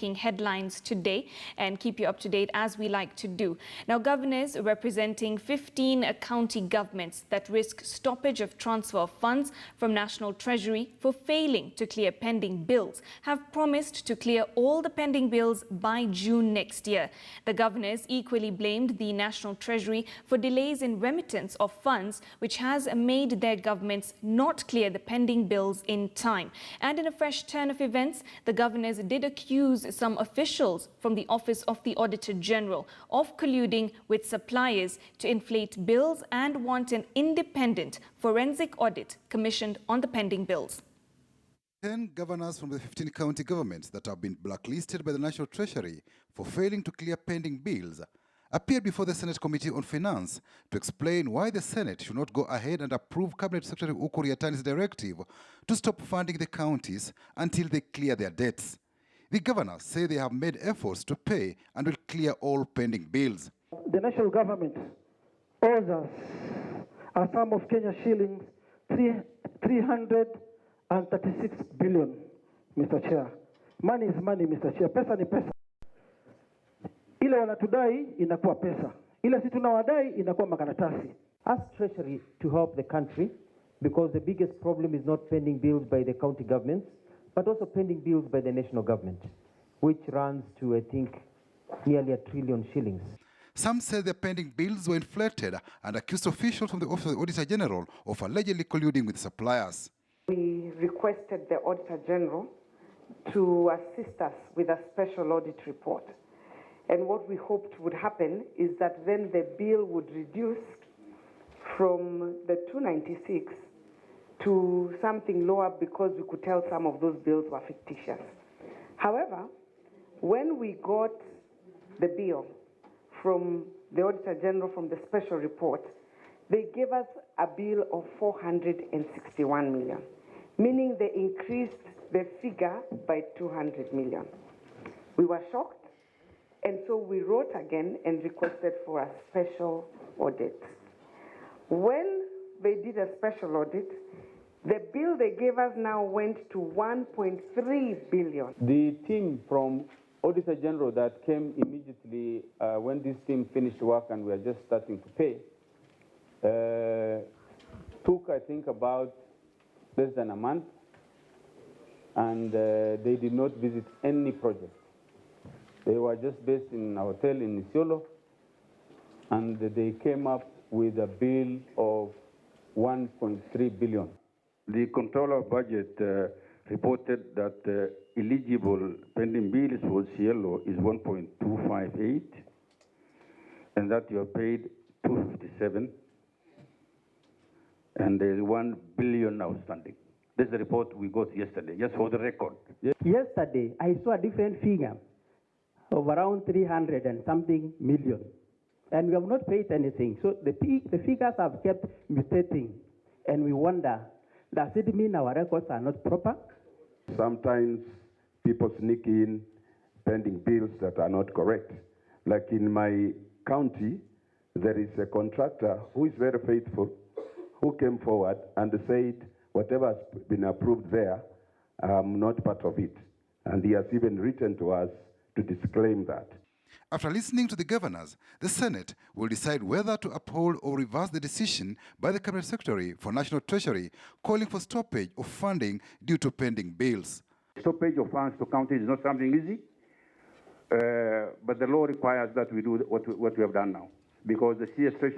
making headlines today and keep you up to date as we like to do. Now, governors representing 15 county governments that risk stoppage of transfer of funds from National Treasury for failing to clear pending bills have promised to clear all the pending bills by June next year. The governors equally blamed the National Treasury for delays in remittance of funds, which has made their governments not clear the pending bills in time. And in a fresh turn of events, the governors did accuse some officials from the Office of the Auditor General of colluding with suppliers to inflate bills and want an independent forensic audit commissioned on the pending bills. 10 governors from the 15 county governments that have been blacklisted by the National Treasury for failing to clear pending bills appeared before the Senate Committee on Finance to explain why the Senate should not go ahead and approve Cabinet Secretary Ukur Yatani's directive to stop funding the counties until they clear their debts. The governors say they have made efforts to pay and will clear all pending bills. The national government owes us a sum of Kenya shillings 336 billion, Mr. Chair. Money is money, Mr. Chair. Pesa ni pesa. Ile wanatudai inakuwa pesa. Ile si tunawadai inakuwa makaratasi. Ask Treasury to help the country, because the biggest problem is not pending bills by the county governments, but also pending bills by the national government, which runs to, I think, nearly 1 trillion shillings. Some say the pending bills were inflated and accused officials from the Office of the Auditor General of allegedly colluding with suppliers. We requested the Auditor General to assist us with a special audit report. And what we hoped would happen is that then the bill would reduce from the 296 to something lower, because we could tell some of those bills were fictitious. However, when we got the bill from the Auditor General from the special report, they gave us a bill of 461 million, meaning they increased the figure by 200 million. We were shocked. And so we wrote again and requested for a special audit. When they did a special audit, the bill they gave us now went to 1.3 billion. The team from Auditor General that came immediately when this team finished work and we are just starting to pay, took, I think, about less than a month, and they did not visit any project. They were just based in a hotel in Isiolo, and they came up with a bill of 1.3 billion. The Controller of Budget reported that eligible pending bills for Isiolo is 1.258, and that you have paid 257, and there is 1 billion outstanding. This is the report we got yesterday, just for the record. Yesterday, I saw a different figure of around 300 and something million. And we have not paid anything. So the figures have kept mutating. And we wonder, does it mean our records are not proper? Sometimes people sneak in pending bills that are not correct. Like in my county, there is a contractor who is very faithful, who came forward and said, whatever has been approved there, I'm not part of it. And he has even written to us to disclaim that. After listening to the governors, the Senate will decide whether to uphold or reverse the decision by the Cabinet Secretary for National Treasury calling for stoppage of funding due to pending bills. Stoppage of funds to counties is not something easy, but the law requires that we do what we have done now, because the CS Treasury